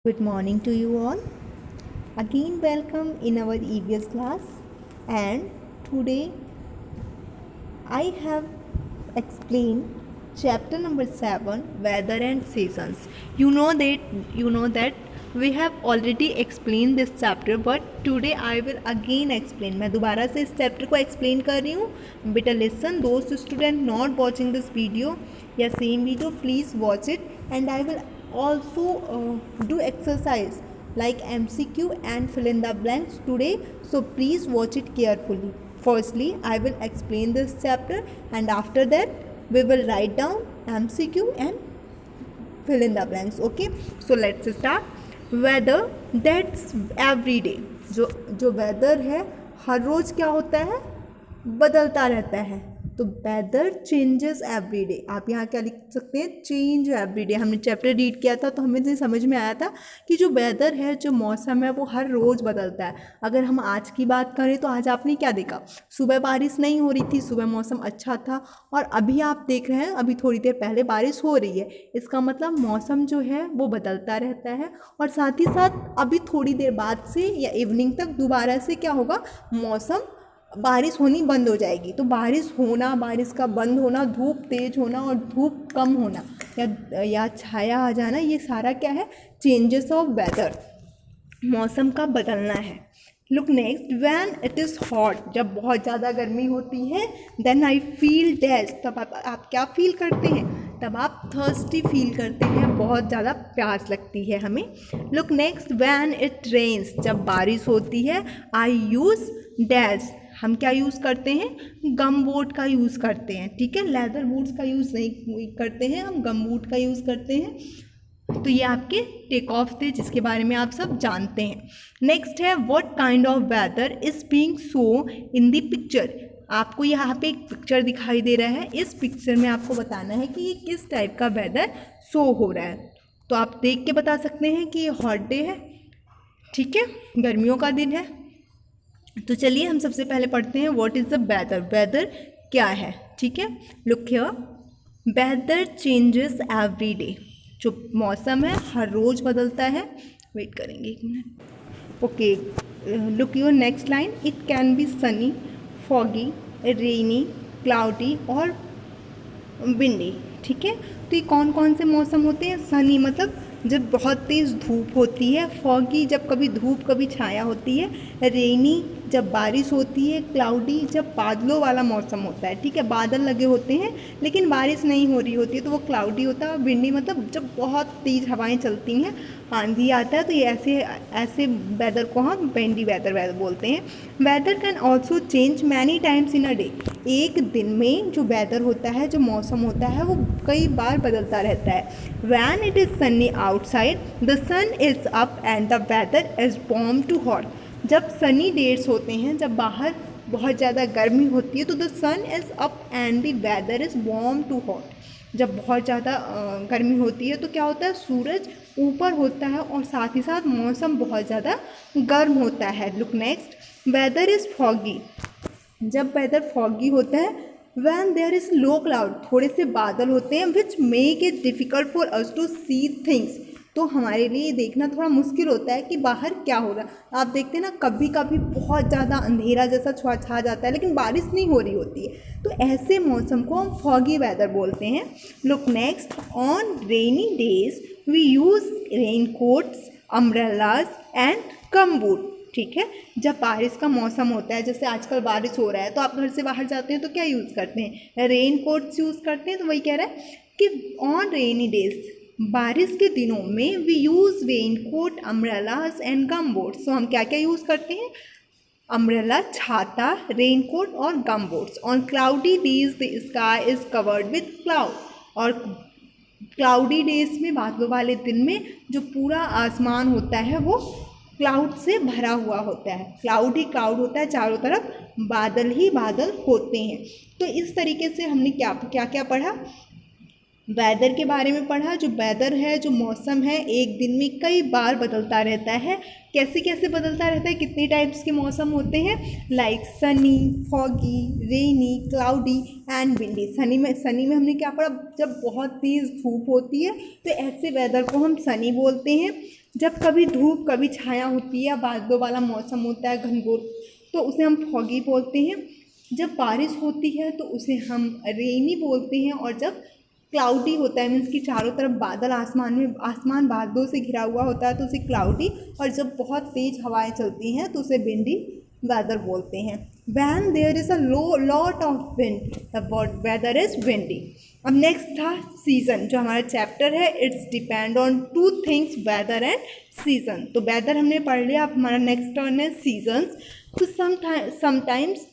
Good morning to you all. Again, welcome in our EVS class. And today I have explained chapter number 7, Weather and Seasons. You know that we have already explained this chapter, but today I will again explain. मैं दोबारा से इस chapter को explain कर रही हूँ. Better listen. Those students not watching this video या same video, please watch it. And I will also do exercise like MCQ and fill in the blanks today. So please watch it carefully. Firstly, I will explain this chapter, and after that we will write down MCQ and fill in the blanks. Okay, so let's start. Weather, that's every day. जो weather है हर रोज़ क्या होता है, बदलता रहता है. तो weather changes every day. आप यहाँ क्या लिख सकते हैं, चेंज एवरी डे. हमने चैप्टर रीड किया था तो हमें ये समझ में आया था कि जो वेदर है, जो मौसम है, वो हर रोज़ बदलता है. अगर हम आज की बात करें तो आज आपने क्या देखा, सुबह बारिश नहीं हो रही थी, सुबह मौसम अच्छा था, और अभी आप देख रहे हैं अभी थोड़ी देर पहले बारिश हो रही है. इसका मतलब मौसम जो है वो बदलता रहता है. और साथ ही साथ अभी थोड़ी देर बाद से या इवनिंग तक दोबारा से क्या होगा, मौसम बारिश होनी बंद हो जाएगी. तो बारिश होना, बारिश का बंद होना, धूप तेज होना और धूप कम होना या छाया आ जाना, ये सारा क्या है, चेंजेस ऑफ वेदर, मौसम का बदलना है. Look next, when it is hot, जब बहुत ज़्यादा गर्मी होती है, देन आई फील डैश, तब आप क्या फील करते हैं, तब आप थर्स्टी फील करते हैं, बहुत ज़्यादा प्यास लगती है हमें. Look next, when it rains, जब बारिश होती है, आई यूज़ डैश, हम क्या यूज़ करते हैं, गम बोट का यूज़ करते हैं. ठीक है, लेदर बूट्स का यूज़ नहीं करते हैं, हम गम बूट का यूज़ करते हैं. तो ये आपके टेक ऑफ थे जिसके बारे में आप सब जानते हैं. नेक्स्ट है, what kind of weather is being show in the picture. आपको यहाँ पे एक पिक्चर दिखाई दे रहा है, इस पिक्चर में आपको बताना है कि ये किस टाइप का वेदर शो हो रहा है. तो आप देख के बता सकते हैं कि ये हॉट डे है, ठीक है, गर्मियों का दिन है. तो चलिए हम सबसे पहले पढ़ते हैं what is the weather. Weather क्या है, ठीक है. Look here, weather changes every day, जो मौसम है हर रोज़ बदलता है. वेट करेंगे एक minute. Okay, look your next line, it can be Sunny, foggy, rainy, cloudy और विंडी. ठीक है, तो ये कौन कौन से मौसम होते हैं. सनी मतलब जब बहुत तेज़ धूप होती है, फॉगी जब कभी धूप कभी छाया होती है, रेनी जब बारिश होती है, क्लाउडी जब बादलों वाला मौसम होता है. ठीक है, बादल लगे होते हैं लेकिन बारिश नहीं हो रही होती है तो वो क्लाउडी होता है. और विंडी मतलब जब बहुत तेज़ हवाएं चलती हैं, आंधी आता है, तो ये ऐसे वेदर को हम विंडी वेदर बोलते हैं. Weather can also change many times in a day. एक दिन में जो वेदर होता है, जो मौसम होता है, वो कई बार बदलता रहता है. When it is sunny outside, the sun is up and the weather is warm to hot. जब सनी डेज होते हैं, जब बाहर बहुत ज़्यादा गर्मी होती है, तो the sun is up and the weather is warm to hot. जब बहुत ज़्यादा गर्मी होती है तो क्या होता है, सूरज ऊपर होता है और साथ ही साथ मौसम बहुत ज़्यादा गर्म होता है. Look next, weather is foggy, जब वेदर फॉगी होता है, when there is low cloud, थोड़े से बादल होते हैं, which make it difficult for us to see things. तो हमारे लिए देखना थोड़ा मुश्किल होता है कि बाहर क्या हो रहा है. आप देखते हैं ना, कभी कभी बहुत ज़्यादा अंधेरा जैसा छा जाता है लेकिन बारिश नहीं हो रही होती है, तो ऐसे मौसम को हम फॉगी वेदर बोलते हैं. Look next, on rainy days we use raincoats, umbrellas and gum boot. ठीक है, जब बारिश का मौसम होता है, जैसे आजकल बारिश हो रहा है, तो आप घर से बाहर जाते हैं तो क्या यूज़ करते हैं, रेन कोट्स यूज़ करते हैं. तो वही कह रहा है कि ऑन रेनी डेज, बारिश के दिनों में, we use rain coat, umbrellas and gum boots. तो हम क्या क्या यूज़ करते हैं, अम्ब्रेला छाता, रेन कोट और gum boots. On cloudy days the sky is covered with cloud. और क्लाउडी डेज में, बादलों वाले दिन में, जो पूरा आसमान होता है वो क्लाउड से भरा हुआ होता है. क्लाउड ही क्लाउड होता है, चारों तरफ बादल ही बादल होते हैं. तो इस तरीके से हमने क्या क्या क्या पढ़ा, वेदर के बारे में पढ़ा. जो वेदर है, जो मौसम है, एक दिन में कई बार बदलता रहता है. कैसे कैसे बदलता रहता है, कितने टाइप्स के मौसम होते हैं, like Sunny, foggy, rainy, cloudy and windy. Sunny में हमने क्या पढ़ा, जब बहुत तेज़ धूप होती है तो ऐसे वेदर को हम सनी बोलते हैं. जब कभी धूप कभी छाया होती है या बादलों वाला मौसम होता है घनघोर, तो उसे हम फॉगी बोलते हैं। जब बारिश होती है तो उसे हम रेनी बोलते हैं। और जब क्लाउडी होता है, मीन्स कि चारों तरफ बादल, आसमान बादलों से घिरा हुआ होता है, तो उसे क्लाउडी। और जब बहुत तेज़ हवाएं चलती हैं तो उसे विंडी वेदर बोलते हैं। When there is a lot of wind the weather is windy. अब नेक्स्ट था सीज़न, जो हमारा चैप्टर है, it's depend on two things, weather and season. तो वेदर हमने पढ़ लिया, अब हमारा नेक्स्ट टर्न है सीजन्स। तो sometimes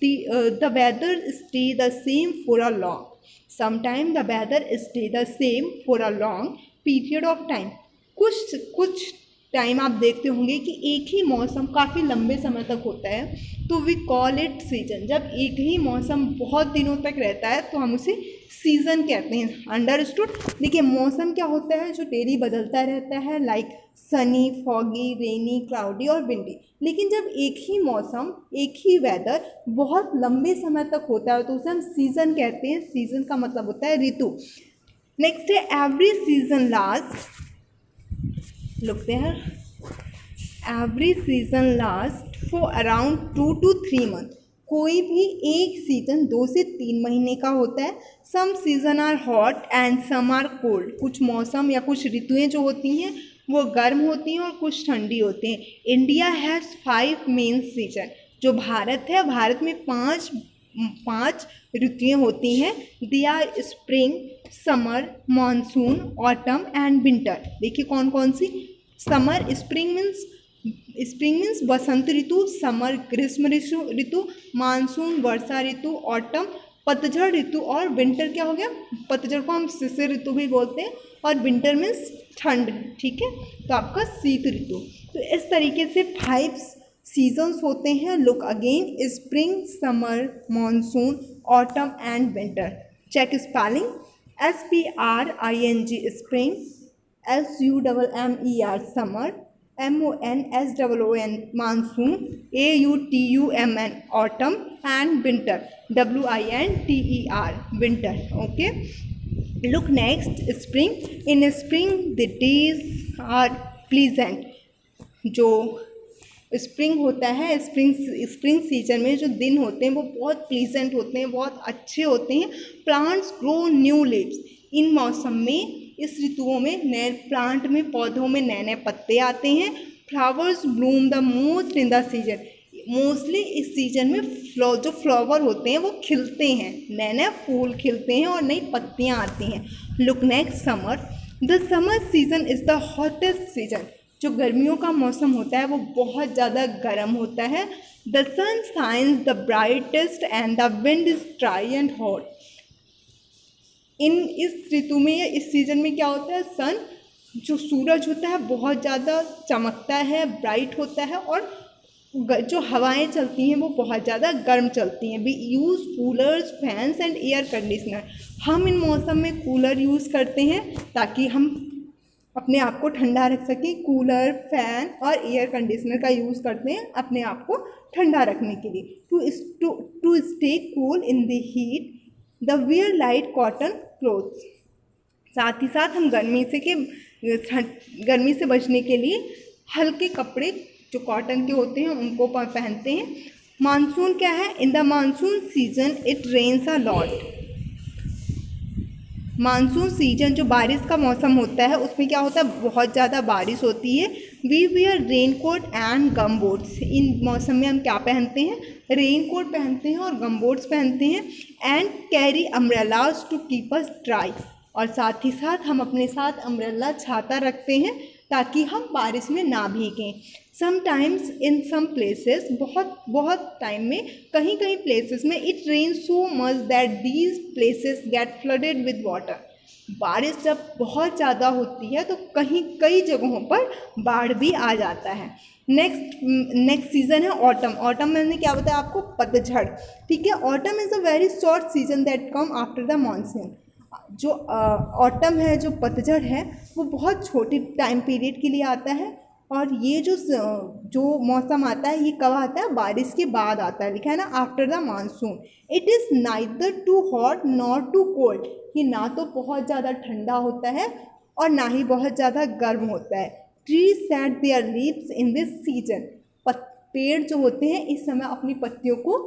the weather stay the same for a long, sometime the weather stay the same for a long period of time. कुछ time आप देखते होंगे कि एक ही मौसम काफ़ी लंबे समय तक होता है, तो वी कॉल इट सीजन। जब एक ही मौसम बहुत दिनों तक रहता है तो हम उसे सीज़न कहते हैं। अंडरस्टूड। देखिए मौसम क्या होता है, जो डेली बदलता रहता है, लाइक सनी, फॉगी, रेनी, क्लाउडी और विंडी। लेकिन जब एक ही मौसम, एक ही वेदर बहुत लंबे समय तक होता है तो उसे हम सीज़न कहते हैं। सीज़न का मतलब होता है ऋतु। नेक्स्ट है एवरी सीजन लास्ट, लिखते हैं, every season last for around 2 to 3 month. कोई भी एक सीज़न 2 से 3 महीने का होता है। Some season are hot and some are cold. कुछ मौसम या कुछ ऋतुएं जो होती हैं वो गर्म होती हैं और कुछ ठंडी होती हैं। India has 5 main season. जो भारत है, भारत में पाँच ऋतुएं होती हैं। They are spring, summer, monsoon, autumn and winter. देखिए कौन कौन सी। समर, स्प्रिंग मीन्स बसंत ऋतु, समर ग्रीष्म ऋतु, मानसून वर्षा ऋतु, ऑटम पतझड़ ऋतु, और विंटर क्या हो गया, पतझड़ को हम शिशिर ऋतु भी बोलते हैं, और विंटर मीन्स ठंड। ठीक है, तो आपका शीत ऋतु। तो इस तरीके से 5 सीजन्स होते हैं। Look again, spring, summer, monsoon, autumn and winter. Check spelling, SPRING spring, SUMMER summer, MONSOON monsoon, AUTUMN autumn and winter, WINTER winter. Okay, look next, spring. In spring the days are pleasant. जो spring होता है, spring season में जो दिन होते हैं वो बहुत प्लीजेंट होते हैं, बहुत अच्छे होते हैं। Plants grow new leaves. इन मौसम में, इस ऋतुओं में नए प्लांट में, पौधों में नए नए पत्ते आते हैं। Flowers Bloom the most in the season. Mostly इस सीजन में जो फ्लावर होते हैं वो खिलते हैं, नए नए फूल खिलते हैं और नई पत्तियाँ आती हैं। Look next, summer. The summer season is the hottest season. जो गर्मियों का मौसम होता है वो बहुत ज़्यादा गर्म होता है। The sun shines the brightest and the wind is dry and hot. इस ऋतु में, इस सीजन में क्या होता है, सन, जो सूरज होता है बहुत ज़्यादा चमकता है, ब्राइट होता है, और जो हवाएं चलती हैं वो बहुत ज़्यादा गर्म चलती हैं। We use coolers, fans and air conditioner. हम इन मौसम में कूलर यूज़ करते हैं ताकि हम अपने आप को ठंडा रख सकें। कूलर, फैन और एयर कंडीशनर का यूज़ करते हैं अपने आप को ठंडा रखने के लिए। To stay cool in the heat the wear light cotton clothes. साथ ही साथ हम गर्मी से बचने के लिए हल्के कपड़े जो कॉटन के होते हैं उनको पहनते हैं। मानसून क्या है, in the monsoon season it rains a lot. Monsoon season जो बारिश का मौसम होता है उसमें क्या होता है, बहुत ज़्यादा बारिश होती है। We wear rain coat and gum boots. इन मौसम में हम क्या पहनते हैं, रेन कोट पहनते हैं और गम बोट्स पहनते हैं। And carry umbrellas to keep us dry. और साथ ही साथ हम अपने साथ अम्ब्रेला, छाता रखते हैं ताकि हम बारिश में ना भीगें। समटाइम्स इन सम प्लेसेस, बहुत टाइम में, कहीं प्लेसेस में, it rain so much that these places get flooded with water. बारिश जब बहुत ज़्यादा होती है तो कई जगहों पर बाढ़ भी आ जाता है। नेक्स्ट सीज़न है ऑटम। ऑटम मैंने क्या बताया आपको, पतझड़। ठीक है, autumn is a very short season that come after the monsoon. जो ऑटम है, जो पतझड़ है, वो बहुत छोटी टाइम पीरियड के लिए आता है। और ये जो मौसम आता है ये कब आता है, बारिश के बाद आता है। लिखा है ना, after the monsoon. It is neither too hot not too cold. ये ना तो बहुत ज़्यादा ठंडा होता है और ना ही बहुत ज़्यादा गर्म होता है। Trees set there leaves in this season, पेड़ जो होते हैं इस समय अपनी पत्तियों को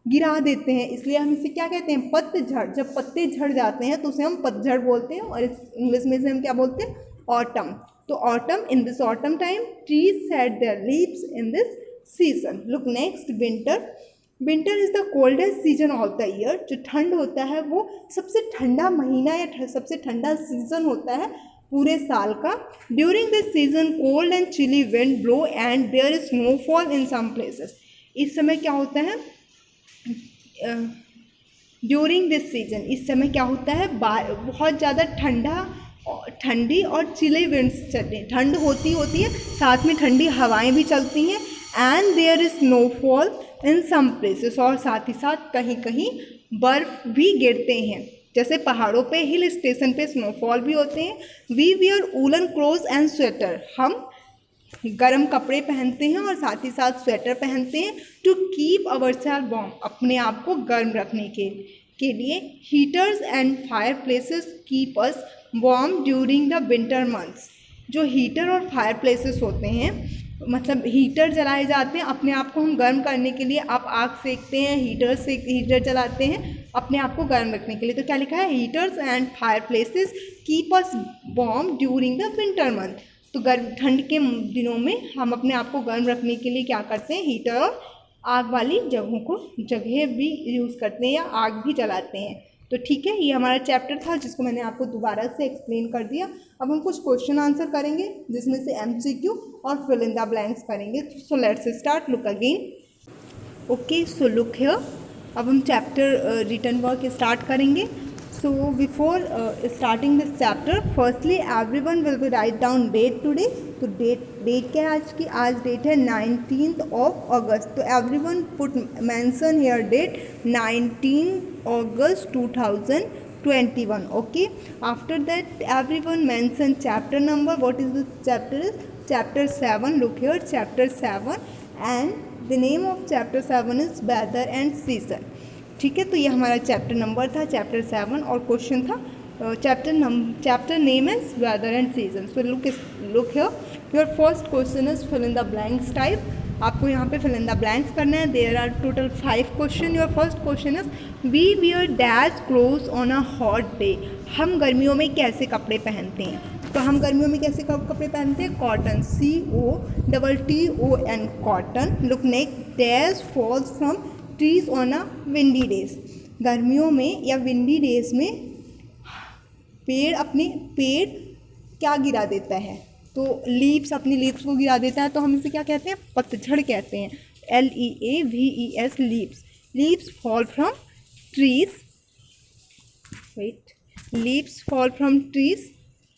गिरा देते हैं, इसलिए हम इसे क्या कहते हैं, पतझड़। जब पत्ते झड़ जाते हैं तो उसे हम पतझड़ बोलते हैं, और इस इंग्लिश में से हम क्या बोलते हैं, ऑटम। तो autumn, in this autumn time trees set there leaves in this season. Look next, winter. Winter is the coldest season of the year. जो ठंड होता है वो सबसे ठंडा महीना या सबसे ठंडा सीजन होता है पूरे साल का। During this season cold and chilly wind blow and there is snowfall in some places. इस समय क्या होता है, ड्यूरिंग दिस सीजन, इस समय क्या होता है, बहुत ज़्यादा ठंडी और चिली विंड्स चलते हैं, ठंड होती है, साथ में ठंडी हवाएं भी चलती हैं। And there is snowfall in some places, और साथ ही साथ कहीं कहीं बर्फ़ भी गिरते हैं, जैसे पहाड़ों पे, हिल स्टेशन पे स्नोफॉल भी होते हैं। We wear woollen clothes and sweater, हम गर्म कपड़े पहनते हैं और साथ ही साथ स्वेटर पहनते हैं। To keep our self warm, अपने आप को गर्म रखने के लिए। Heaters and fireplaces keep us warm during the winter months. जो हीटर और फायर प्लेसेस होते हैं, मतलब हीटर जलाए जाते हैं अपने आप को हम गर्म करने के लिए, आप आग सेकते हैं, हीटर जलाते हैं अपने आप को गर्म रखने के लिए। तो क्या लिखा है, heaters and fireplaces keep us warm during the winter month. तो ठंड के दिनों में हम अपने आप को गर्म रखने के लिए क्या करते हैं, हीटर और आग वाली जगह भी यूज़ करते हैं या आग भी जलाते हैं। तो ठीक है, ये हमारा चैप्टर था जिसको मैंने आपको दोबारा से एक्सप्लेन कर दिया। अब हम कुछ क्वेश्चन आंसर करेंगे जिसमें से MCQ और फिल इन द ब्लैंक्स करेंगे। So let's start, look again. Okay, so look here, अब हम चैप्टर रिटन वर्क स्टार्ट करेंगे। So before starting this chapter, firstly everyone will be write down date today. तो date क्या है आज की, आज date है 19th of August। तो everyone put mention here date 19 August 2021. Okay, after that everyone mention chapter number. What is the chapter? Is chapter 7. Look here, chapter 7, and the name of chapter 7 is weather and season। ठीक है, तो ये हमारा chapter number था, chapter 7, और question था chapter name is weather and season. So look here, your first question is fill in the blanks type. आपको यहाँ पे फिल इन द ब्लैंक्स करना है। There are total 5 question. Your first question is we wear dash clothes on a hot day. हम गर्मियों में कैसे कपड़े पहनते हैं, तो हम गर्मियों में कैसे कपड़े पहनते हैं, cotton, COTTON, cotton. Look next, dash falls from trees on a windy days. गर्मियों में या विंडी डेज में पेड़ क्या गिरा देता है, तो अपनी लीव्स को गिरा देता है, तो हम इसे क्या कहते हैं, पतझड़ कहते हैं। LEAVES, leaves fall from trees. Leaves fall from trees,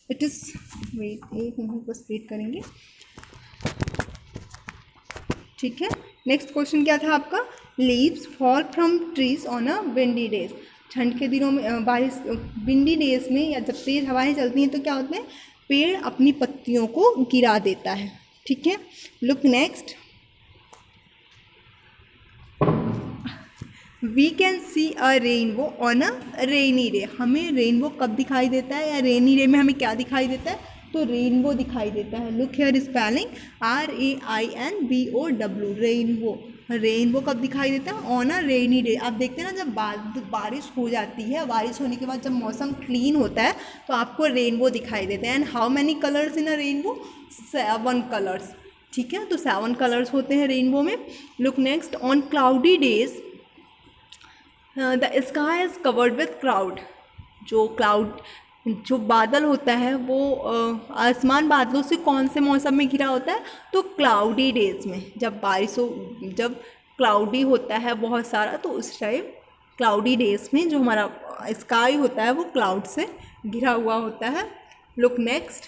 it is एक मिनट बस वेट करेंगे। ठीक है, नेक्स्ट क्वेश्चन क्या था आपका, leaves fall from trees on a windy days. ठंड के दिनों में विंडी डेज में या जब तेज़ हवाएं चलती हैं तो क्या होता है, पेड़ अपनी पत्तियों को गिरा देता है। ठीक है, look next, we can see a rainbow on a rainy day. हमें रेनबो कब दिखाई देता है, या रेनी डे में हमें क्या दिखाई देता है, तो रेनबो दिखाई देता है। Look here spelling RAINBOW, rainbow कब दिखाई देता है, ऑन अ रेनी डे। आप देखते हैं ना, जब बारिश हो जाती है, बारिश होने के बाद जब मौसम क्लीन होता है तो आपको रेनबो दिखाई देते हैं। And how many colours in a rainbow, 7 colours. ठीक है, तो 7 कलर्स होते हैं रेनबो में। Look next, on cloudy days the sky is covered with cloud. जो बादल होता है वो आसमान बादलों से कौन से मौसम में घिरा होता है, तो क्लाउडी डेज में। जब जब क्लाउडी होता है बहुत सारा, तो उस टाइम क्लाउडी डेज में जो हमारा स्काई होता है वो क्लाउड से घिरा हुआ होता है। Look next,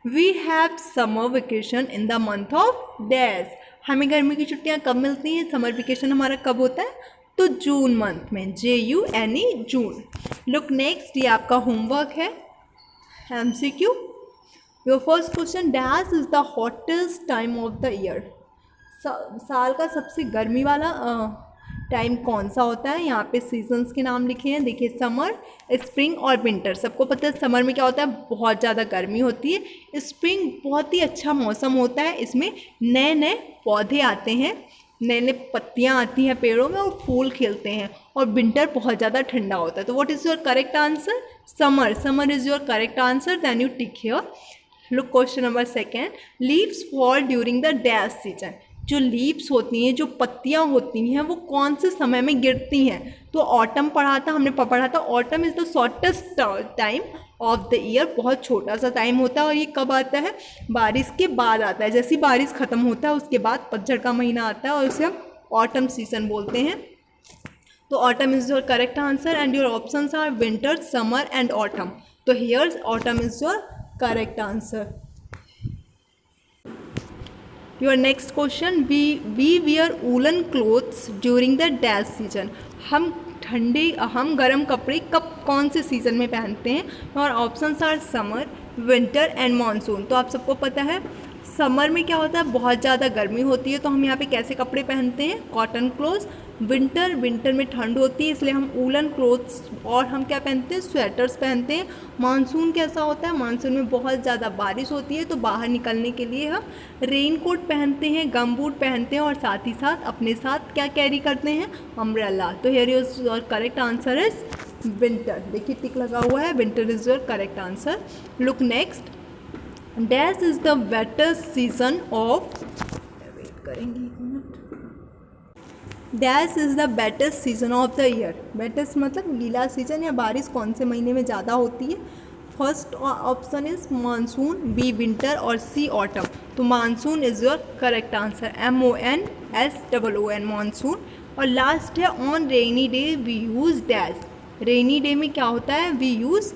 we have summer vacation in the month of dash. हमें गर्मी की छुट्टियाँ कब मिलती हैं, समर वेकेशन हमारा कब होता है, तो जून मंथ में, JUNE, जून। लुक नेक्स्ट, ये आपका होमवर्क है, MCQ। Your first question, dash is the hottest time of the year. साल का सबसे गर्मी वाला टाइम कौन सा होता है। यहाँ पे सीजन्स के नाम लिखे हैं, देखिए समर, स्प्रिंग और विंटर। सबको पता है समर में क्या होता है, बहुत ज़्यादा गर्मी होती है। स्प्रिंग बहुत ही अच्छा मौसम होता है, इसमें नए नए पौधे आते हैं, नए नए पत्तियाँ आती हैं पेड़ों में और फूल खिलते हैं। और विंटर बहुत ज़्यादा ठंडा होता है। तो what is your correct answer, summer. Summer is your correct answer, then you tick here. Look question number second, leaves fall during the dash season. जो लीव्स होती हैं, जो पत्तियां होती हैं, वो कौन से समय में गिरती हैं। तो ऑटम हमने पढ़ा था, autumn is the shortest time of the year. बहुत छोटा सा टाइम होता है और ये कब आता है, बारिश के बाद आता है। जैसी बारिश ख़त्म होता है उसके बाद पतझड़ का महीना आता है और उसे हम ऑटम सीजन बोलते हैं। तो autumn is your correct answer and your options are winter, summer and autumn. तो here autumn is your correct answer. Your next question, we wear woolen clothes during the dash season. हम गर्म कपड़े कौन से season में पहनते हैं। और options are summer, winter and monsoon. तो आप सबको पता है समर में क्या होता है, बहुत ज़्यादा गर्मी होती है, तो हम यहाँ पे कैसे कपड़े पहनते हैं, कॉटन क्लोथ्स। विंटर में ठंड होती है, इसलिए हम वूलन क्लोथ्स और हम क्या पहनते हैं, स्वेटर्स पहनते हैं। मानसून कैसा होता है, मानसून में बहुत ज़्यादा बारिश होती है, तो बाहर निकलने के लिए हम रेन कोट पहनते हैं, गम बूट पहनते हैं और साथ ही साथ अपने साथ क्या कैरी करते हैं, अम्ब्रेला। तो here your correct answer is winter. देखिए टिक लगा हुआ है, winter is your correct answer. Look next, dash is the wettest season of, wait करेंगे एक minute, dash is the wettest season of the year. Wettest मतलब गीला season या बारिश कौन से महीने में ज़्यादा होती है। First option is monsoon, B winter और सी ऑटम। तो monsoon is your correct answer, MONSOON monsoon. और लास्ट है on rainy day we use dash. Rainy day में क्या होता है, we use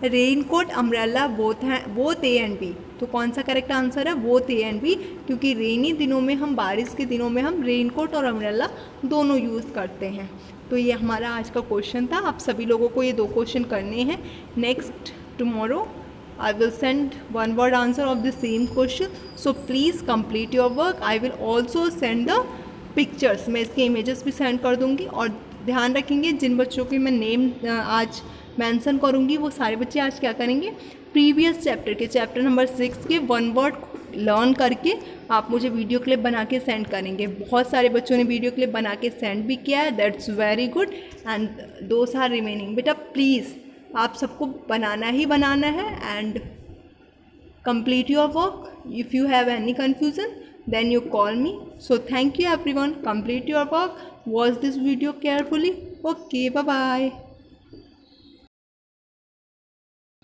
rain coat, umbrella, both A and B. तो कौन सा करेक्ट आंसर है, बोथ ए एंड बी, क्योंकि रेनी दिनों में हम, बारिश के दिनों में हम रेन कोट और अम्ब्रेला दोनों यूज़ करते हैं। तो ये हमारा आज का क्वेश्चन था। आप सभी लोगों को ये 2 क्वेश्चन करने हैं। Next tomorrow I will send one word answer of the same question, so please complete your work. I will also send the pictures, मैं इसके images भी सेंड कर दूँगी। और ध्यान रखेंगे जिन बच्चों के मैं नेम आज मेंशन करूँगी वो सारे बच्चे आज क्या करेंगे, प्रीवियस चैप्टर के चैप्टर नंबर 6 के 1 वर्ड लर्न करके आप मुझे वीडियो क्लिप बना के सेंड करेंगे। बहुत सारे बच्चों ने वीडियो क्लिप बना के सेंड भी किया है, that's very good, and those are remaining. बेटा प्लीज़ आप सबको बनाना ही बनाना है and complete your work. If you have any confusion then you call me. So thank you everyone, complete your work, watch this video carefully. Okay, bye bye.